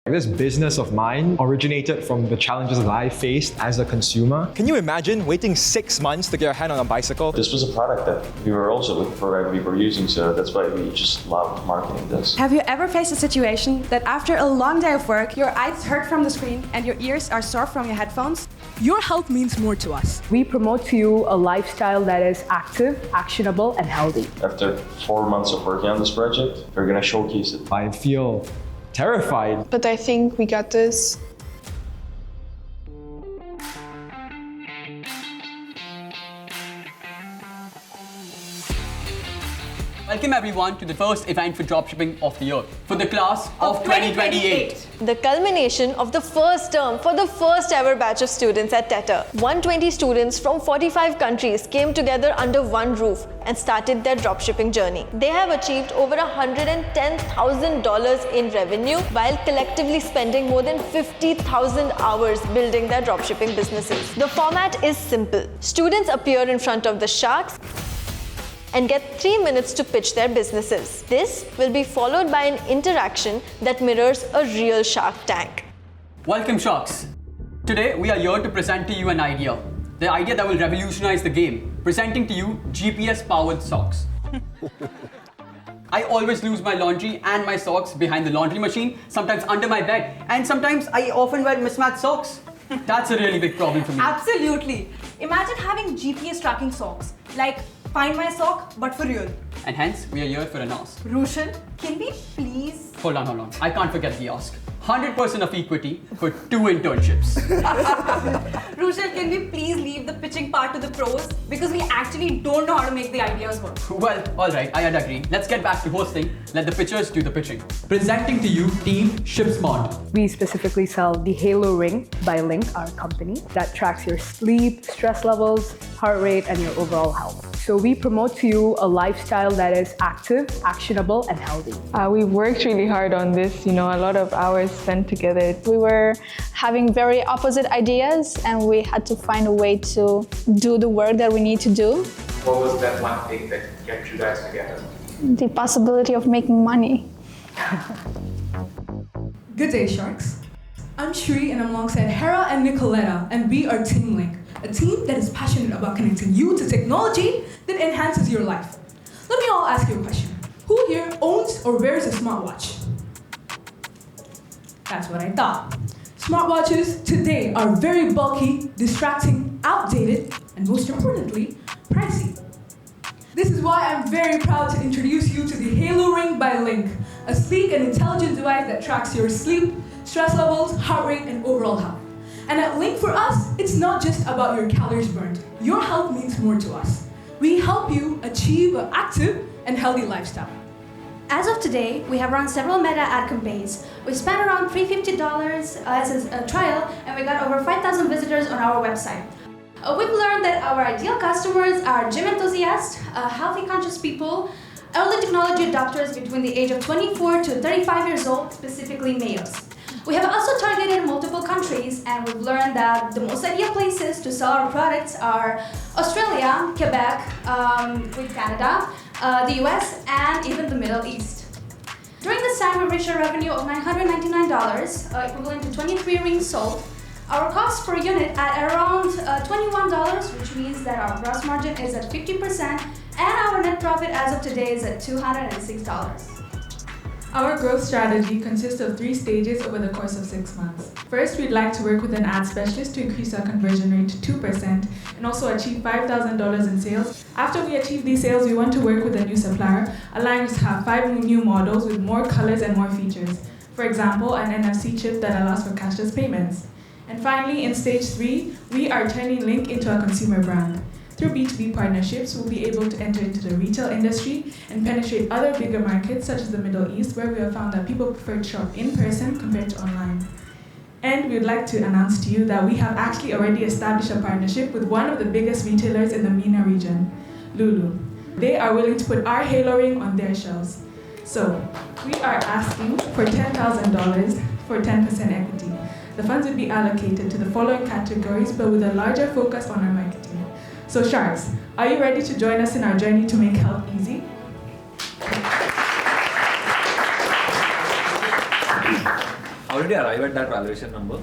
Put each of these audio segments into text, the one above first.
This business of mine originated from the challenges that I faced as a consumer. Can you imagine waiting 6 months to get your hand on a bicycle? This was a product that we were also looking for and we were using, so that's why we just loved marketing this. Have you ever faced a situation that after a long day of work, your eyes hurt from the screen and your ears are sore from your headphones? Your health means more to us. We promote to you a lifestyle that is active, actionable, and healthy. After 4 months of working on this project, we're going to showcase it. I feel terrified. But I think we got this. Welcome everyone to the first event for dropshipping of the year, for the class of 2028. The culmination of the first term for the first ever batch of students at Tetr. 120 students from 45 countries came together under one roof and started their dropshipping journey. They have achieved over $110,000 in revenue while collectively spending more than 50,000 hours building their dropshipping businesses. The format is simple. Students appear in front of the sharks and get 3 minutes to pitch their businesses. This will be followed by an interaction that mirrors a real Shark Tank. Welcome Sharks. Today we are here to present to you an idea. The idea that will revolutionize the game. Presenting to you GPS-powered socks. I always lose my laundry and my socks behind the laundry machine, sometimes under my bed, and sometimes I often wear mismatched socks. That's a really big problem for me. Absolutely. Imagine having GPS tracking socks, like Find My Sock, but for real. And hence, we are here for an ask. Roshan, can we please? Hold on. I can't forget the ask. 100% of equity for 2 internships. Roshan, can we please leave the pitching part to the pros? Because we actually don't know how to make the ideas work. Well, alright, I'd agree. Let's get back to hosting. Let the pitchers do the pitching. Presenting to you, Team ShipSmart. We specifically sell the Halo Ring by Link, our company, that tracks your sleep, stress levels, heart rate, and your overall health. So we promote to you a lifestyle that is active, actionable, and healthy. We worked really hard on this, a lot of hours spent together. We were having very opposite ideas and we had to find a way to do the work that we need to do. What was that one thing that kept you guys together? The possibility of making money. Good day, Sharks. I'm Shri and I'm alongside Hera and Nicoletta, and we are Team Link, a team that is passionate about connecting you to technology that enhances your life. Let me all ask you a question. Who here owns or wears a smartwatch? That's what I thought. Smartwatches today are very bulky, distracting, outdated, and most importantly, pricey. This is why I'm very proud to introduce you to the Halo Ring by Link, a sleek and intelligent device that tracks your sleep, stress levels, heart rate, and overall health. And at Link for us, it's not just about your calories burned. Your health means more to us. We help you achieve an active and healthy lifestyle. As of today, we have run several meta ad campaigns. We spent around $350 as a trial, and we got over 5,000 visitors on our website. We've learned that our ideal customers are gym enthusiasts, healthy conscious people, early technology adopters between the age of 24 to 35 years old, specifically males. We have also targeted multiple countries, and we've learned that the most ideal places to sell our products are Australia, Quebec, with Canada, the US, and even the Middle East. During this time, we reached a revenue of $999, equivalent to 23 rings sold. Our cost per unit at around $21, which means that our gross margin is at 50%, and our net profit as of today is at $206. Our growth strategy consists of 3 stages over the course of 6 months. First, we'd like to work with an ad specialist to increase our conversion rate to 2% and also achieve $5,000 in sales. After we achieve these sales, we want to work with a new supplier, allowing us to have 5 new models with more colors and more features. For example, an NFC chip that allows for cashless payments. And finally, in stage 3, we are turning Link into a consumer brand. Through B2B partnerships, we'll be able to enter into the retail industry and penetrate other bigger markets such as the Middle East, where we have found that people prefer to shop in person compared to online. And we'd like to announce to you that we have actually already established a partnership with one of the biggest retailers in the MENA region, Lulu. They are willing to put our Halo Ring on their shelves. So, we are asking for $10,000 for 10% equity. The funds will be allocated to the following categories, but with a larger focus on our marketing. So Sharks, are you ready to join us in our journey to make health easy? How did you arrive at that valuation number?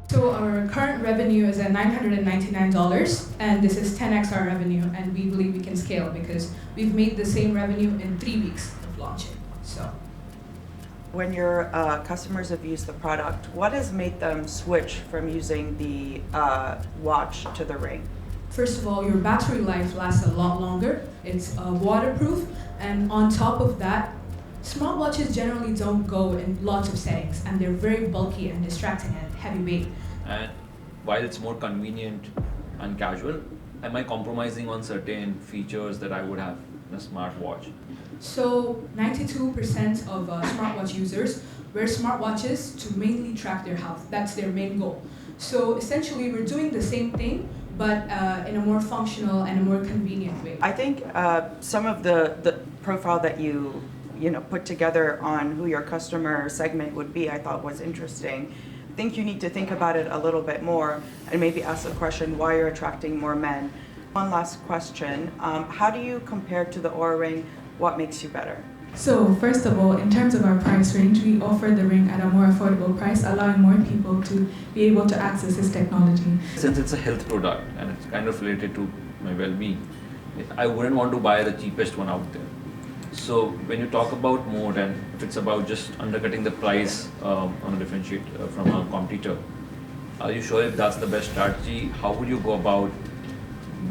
So our current revenue is at $999, and this is 10x our revenue, and we believe we can scale because we've made the same revenue in 3 weeks of launching. So, when your customers have used the product, what has made them switch from using the watch to the ring? first of all, your battery life lasts a lot longer. It's waterproof, and on top of that, smartwatches generally don't go in lots of settings, and they're very bulky and distracting and heavyweight. And while it's more convenient and casual, am I compromising on certain features that I would have in a smartwatch? So 92% of smartwatch users wear smartwatches to mainly track their health. That's their main goal. So essentially, we're doing the same thing, but in a more functional and a more convenient way. I think some of the profile that you put together on who your customer segment would be, I thought was interesting. I think you need to think about it a little bit more and maybe ask the question why you're attracting more men. One last question, how do you compare to the Oura Ring? What makes you better? So first of all, in terms of our price range, we offer the ring at a more affordable price, allowing more people to be able to access this technology. Since it's a health product and it's kind of related to my well-being, I wouldn't want to buy the cheapest one out there. So when you talk about mode and if it's about just undercutting the price on a differentiate from a competitor, are you sure if that's the best strategy? How would you go about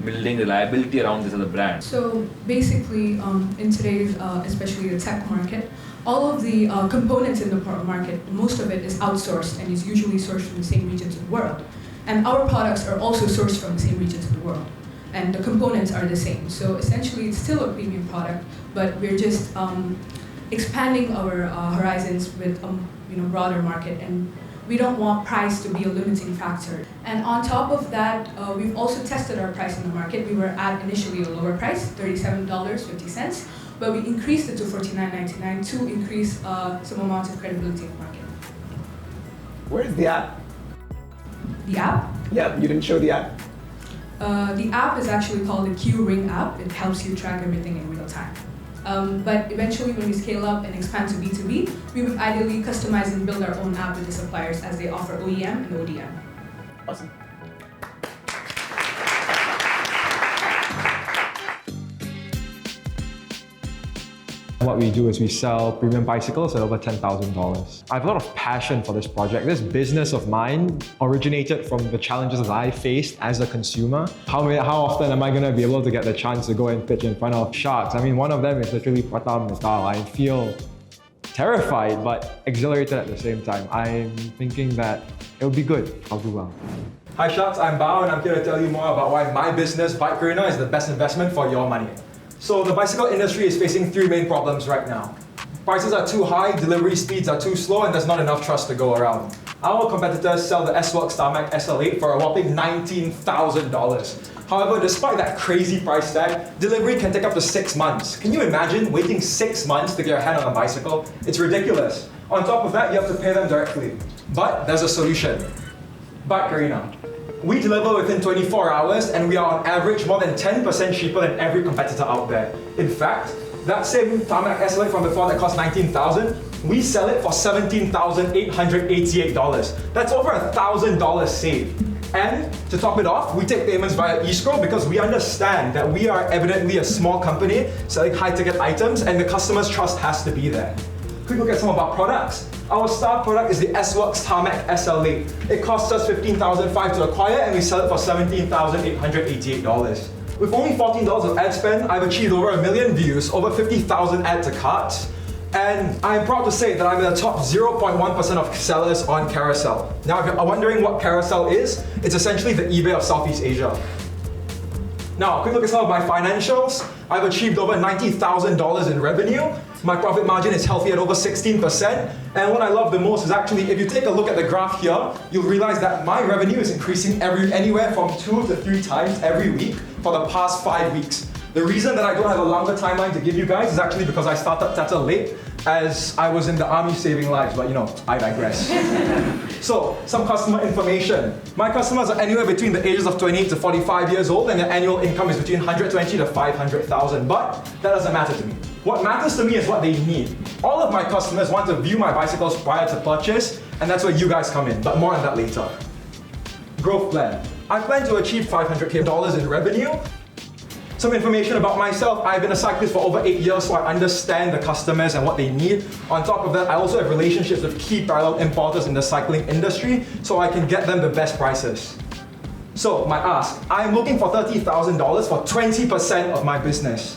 building reliability around this as a brand? So basically, in today's, especially the tech market, all of the components in the market, most of it is outsourced and is usually sourced from the same regions of the world. And our products are also sourced from the same regions of the world. And the components are the same. So essentially, it's still a premium product, but we're just expanding our horizons with broader market, and we don't want price to be a limiting factor. And on top of that, we've also tested our price in the market. We were at initially a lower price, $37.50, but we increased it to $49.99 to increase some amount of credibility in the market. Where's the app? The app? Yeah, you didn't show the app. The app is actually called the Q Ring app. It helps you track everything in real time. But eventually, when we scale up and expand to B2B, we would ideally customize and build our own app with the suppliers as they offer OEM and ODM. Awesome. What we do is we sell premium bicycles at over $10,000. I have a lot of passion for this project. This business of mine originated from the challenges that I faced as a consumer. How often am I going to be able to get the chance to go and pitch in front of sharks? I mean, one of them is literally Pratam Mittal. I feel terrified but exhilarated at the same time. I'm thinking that it'll be good. I'll do well. Hi Sharks, I'm Bao and I'm here to tell you more about why my business, BikeArena, is the best investment for your money. So the bicycle industry is facing 3 main problems right now. Prices are too high, delivery speeds are too slow, and there's not enough trust to go around. Our competitors sell the S-Works Tarmac SL8 for a whopping $19,000. However, despite that crazy price tag, delivery can take up to 6 months. Can you imagine waiting 6 months to get your hand on a bicycle? It's ridiculous. On top of that, you have to pay them directly. But there's a solution. BikeArena. We deliver within 24 hours and we are on average more than 10% cheaper than every competitor out there. In fact, that same Tarmac SL8 from before that cost $19,000, we sell it for $17,888. That's over $1,000 saved. And to top it off, we take payments via escrow because we understand that we are evidently a small company selling high-ticket items and the customer's trust has to be there. Quick look at some of our products. Our star product is the S-Works Tarmac SL8. It costs us $15,500 to acquire and we sell it for $17,888. With only $14 of ad spend, I've achieved over 1 million views, over 50,000 add to carts, and I'm proud to say that I'm in the top 0.1% of sellers on Carousel. Now, if you're wondering what Carousel is, it's essentially the eBay of Southeast Asia. Now, a quick look at some of my financials. I've achieved over $90,000 in revenue. My profit margin is healthy at over 16%. And what I love the most is actually, if you take a look at the graph here, you'll realize that my revenue is increasing anywhere from 2 to 3 times every week for the past 5 weeks. The reason that I don't have a longer timeline to give you guys is actually because I started Tetr late as I was in the army saving lives, but I digress. So, some customer information. My customers are anywhere between the ages of 28 to 45 years old and their annual income is between $120,000 to $500,000, but that doesn't matter to me. What matters to me is what they need. All of my customers want to view my bicycles prior to purchase, and that's where you guys come in, but more on that later. Growth plan. I plan to achieve $500K in revenue. Some information about myself. I've been a cyclist for over 8 years, so I understand the customers and what they need. On top of that, I also have relationships with key parallel importers in the cycling industry, so I can get them the best prices. So, my ask, I'm looking for $30,000 for 20% of my business.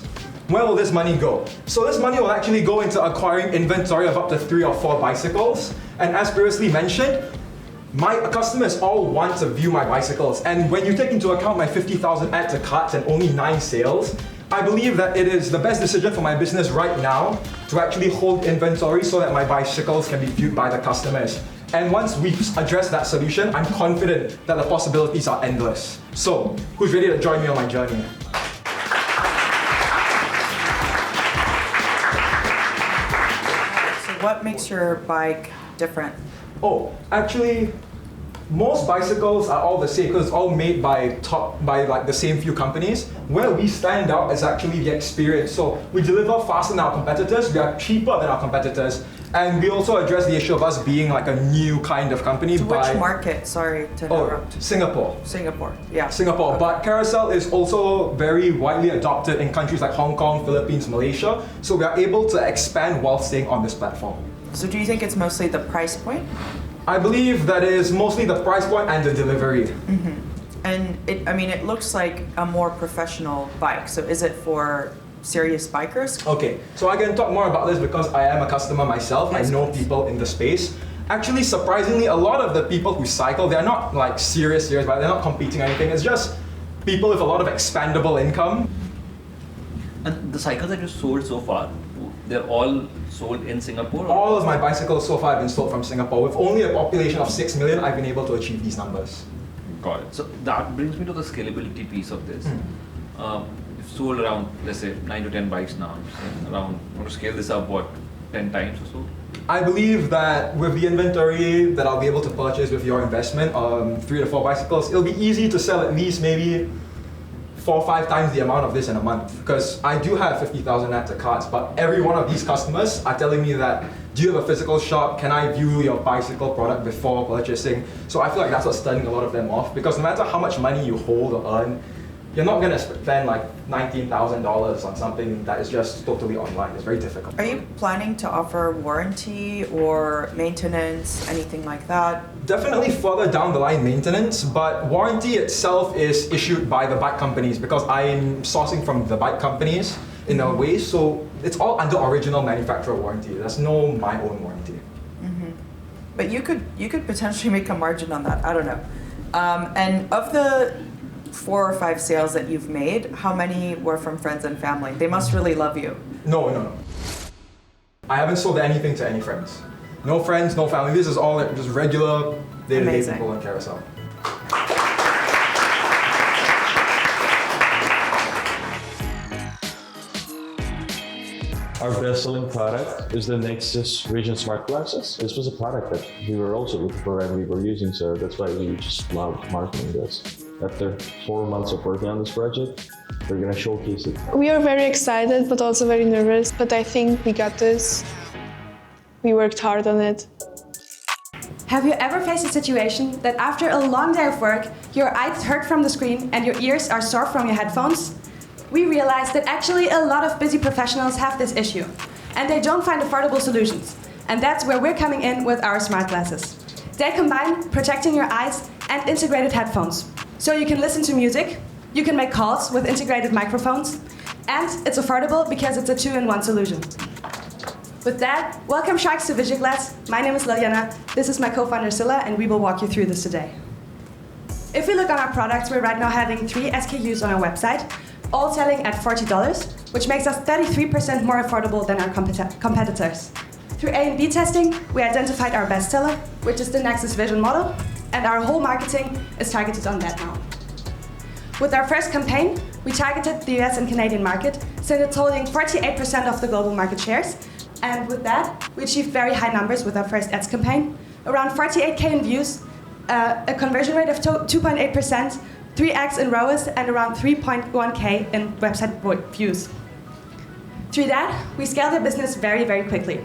Where will this money go? So this money will actually go into acquiring inventory of up to 3 or 4 bicycles. And as previously mentioned, my customers all want to view my bicycles. And when you take into account my 50,000 add to carts and only 9 sales, I believe that it is the best decision for my business right now to actually hold inventory so that my bicycles can be viewed by the customers. And once we've addressed that solution, I'm confident that the possibilities are endless. So, who's ready to join me on my journey? What makes your bike different? Oh, actually, most bicycles are all the same because it's all made by like the same few companies. Where we stand out is actually the experience. So we deliver faster than our competitors, we are cheaper than our competitors, and we also address the issue of us being like a new kind of company. To which market? Sorry to interrupt. Singapore. Singapore, yeah. Singapore, but Carousel is also very widely adopted in countries like Hong Kong, Philippines, Malaysia. So we are able to expand while staying on this platform. So do you think it's mostly the price point? I believe that is mostly the price point and the delivery. Mm-hmm. And it looks like a more professional bike. So is it for serious bikers? Okay, so I can talk more about this because I am a customer myself. Yes, I know people in the space. Actually, surprisingly, a lot of the people who cycle, they're not like serious, but they're not competing or anything. It's just people with a lot of expandable income. And the cycles that you sold so far, they're all sold in Singapore? All of my bicycles so far have been sold from Singapore. With only a population of 6 million, I've been able to achieve these numbers. Got it. So that brings me to the scalability piece of this. You've sold around, let's say, 9 to 10 bikes now. So around, you want to scale this up, what, 10 times or so? I believe that with the inventory that I'll be able to purchase with your investment, 3 to 4 bicycles, it'll be easy to sell at least maybe 4 or 5 times the amount of this in a month, because I do have 50,000 add to carts, but every one of these customers are telling me that, do you have a physical shop? Can I view your bicycle product before purchasing? So I feel like that's what's turning a lot of them off, because no matter how much money you hold or earn, you're not gonna spend like $19,000 on something that is just totally online. It's very difficult. Are you planning to offer warranty or maintenance, anything like that? Definitely further down the line maintenance, but warranty itself is issued by the bike companies because I'm sourcing from the bike companies in a way, so it's all under original manufacturer warranty. There's no my own warranty. Mm-hmm. But you could potentially make a margin on that, I don't know. And of the 4 or 5 sales that you've made, how many were from friends and family? They must really love you. No. I haven't sold anything to any friends. No friends, no family. This is all just regular day-to-day people on Carousel. Our best-selling product is the Nexus Vision Smart Glasses. This was a product that we were also looking for and we were using, so that's why we just love marketing this. After 4 months of working on this project, we're gonna showcase it. We are very excited, but also very nervous, but I think we got this. We worked hard on it. Have you ever faced a situation that after a long day of work, your eyes hurt from the screen and your ears are sore from your headphones? We realized that actually a lot of busy professionals have this issue, and they don't find affordable solutions. And that's where we're coming in with our smart glasses. They combine protecting your eyes and integrated headphones. So you can listen to music, you can make calls with integrated microphones, and it's affordable because it's a 2-in-1 solution. With that, welcome Sharks to VisioGlass. My name is Liliana, this is my co-founder Silla, and we will walk you through this today. If we look on our products, we're right now having 3 SKUs on our website, all selling at $40, which makes us 33% more affordable than our competitors. Through A&B testing, we identified our bestseller, which is the Nexus Vision model, and our whole marketing is targeted on that now. With our first campaign, we targeted the US and Canadian market, since it's holding 48% of the global market shares. And with that, we achieved very high numbers with our first ads campaign, around 48K in views, a conversion rate of 2.8%, 3x in ROAS, and around 3.1K in website views. Through that, we scaled the business very, very quickly.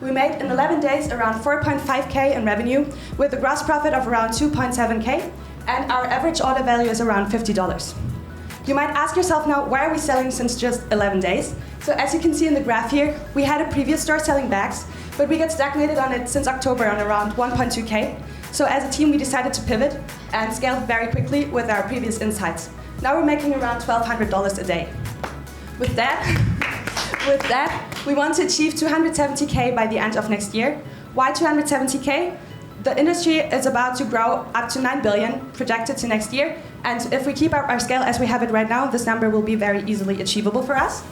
We made in 11 days around 4.5K in revenue with a gross profit of around 2.7K, and our average order value is around $50. You might ask yourself now, why are we selling since just 11 days? So as you can see in the graph here, we had a previous store selling bags, but we got stagnated on it since October on around 1.2K. So as a team, we decided to pivot and scale very quickly with our previous insights. Now we're making around $1,200 a day. With that, we want to achieve 270K by the end of next year. Why 270K? The industry is about to grow up to 9 billion projected to next year. And if we keep up our scale as we have it right now, this number will be very easily achievable for us.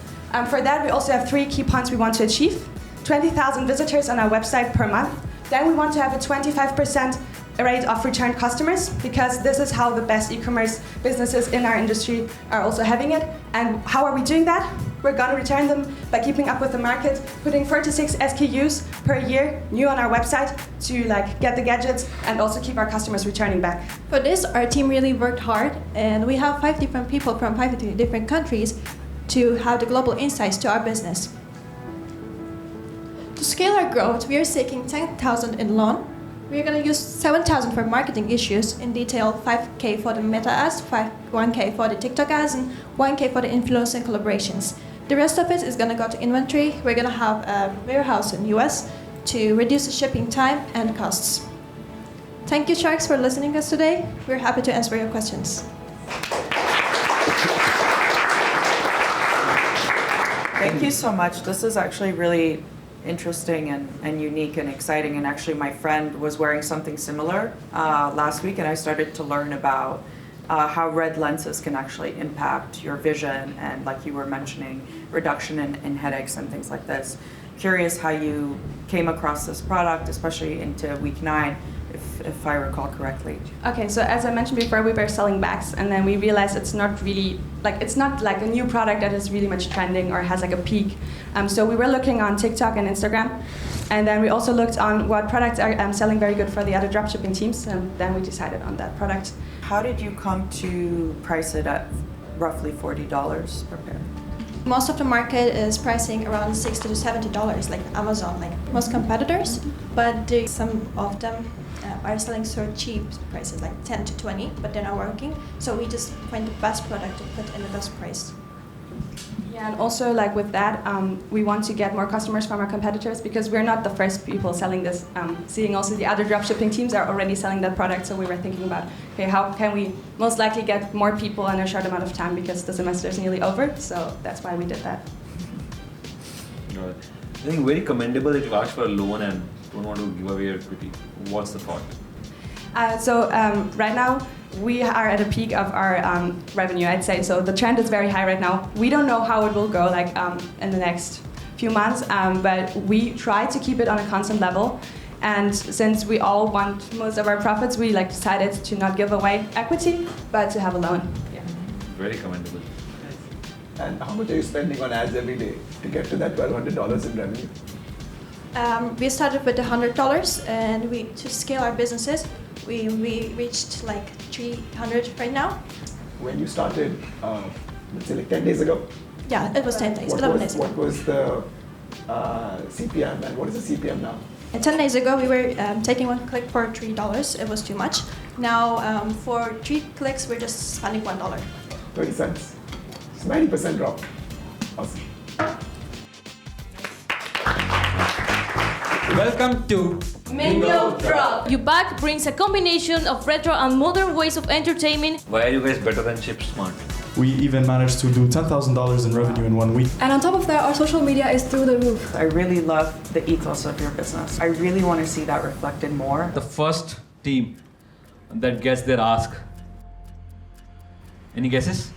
For that, we also have 3 key points we want to achieve. 20,000 visitors on our website per month. Then we want to have a 25% rate of returned customers, because this is how the best e-commerce businesses in our industry are also having it. And how are we doing that? We're gonna return them by keeping up with the market, putting 4 to 6 SKUs per year new on our website to get the gadgets and also keep our customers returning back. For this, our team really worked hard, and we have 5 different people from 5 different countries to have the global insights to our business. To scale our growth, we are seeking 10,000 in loan. We are going to use 7,000 for marketing issues, in detail 5K for the Meta ads, 1K for the TikTok ads, and 1K for the influencer collaborations. The rest of it is going to go to inventory. We're going to have a warehouse in US to reduce the shipping time and costs. Thank you, Sharks, for listening to us today. We're happy to answer your questions. Thank you so much. This is actually really interesting and unique and exciting. And actually, my friend was wearing something similar last week, and I started to learn about how red lenses can actually impact your vision, and like you were mentioning, reduction in headaches and things like this. Curious how you came across this product, especially into week 9, if I recall correctly. Okay, so as I mentioned before, we were selling bags, and then we realized it's not really it's not like a new product that is really much trending or has like a peak. So we were looking on TikTok and Instagram, and then we also looked on what products are selling very good for the other dropshipping teams, and then we decided on that product. How did you come to price it at roughly $40 per pair? Most of the market is pricing around $60 to $70, like Amazon, like most competitors, but some of them are selling so cheap prices, like 10 to 20, but they're not working. So we just find the best product to put in the best price. Yeah, and also with that, we want to get more customers from our competitors, because we're not the first people selling this. Seeing also the other dropshipping teams are already selling that product, so we were thinking about, okay, how can we most likely get more people in a short amount of time, because the semester is nearly over, so that's why we did that. I think very commendable that you asked for a loan and don't want to give away your equity. What's the thought? So right now, we are at a peak of our revenue, I'd say. So the trend is very high right now. We don't know how it will go in the next few months, but we try to keep it on a constant level. And since we all want most of our profits, we decided to not give away equity, but to have a loan. Yeah. Very commendable. And how much are you spending on ads every day to get to that $1,200 in revenue? We started with $100, and to scale our businesses, we reached 300 right now. When you started, let's say 10 days ago? Yeah, it was 10 days, 11 days ago. What was the CPM, and what is the CPM now? 10 days ago, we were taking 1 click for $3. It was too much. Now, for 3 clicks, we're just spending $1. 30 cents. It's 90% drop. Awesome. Welcome to Mingo Drop. Your bike brings a combination of retro and modern ways of entertainment. Why are you guys better than ShipSmart? We even managed to do $10,000 in revenue in 1 week. And on top of that, our social media is through the roof. I really love the ethos of your business. I really want to see that reflected more. The first team that gets their ask. Any guesses?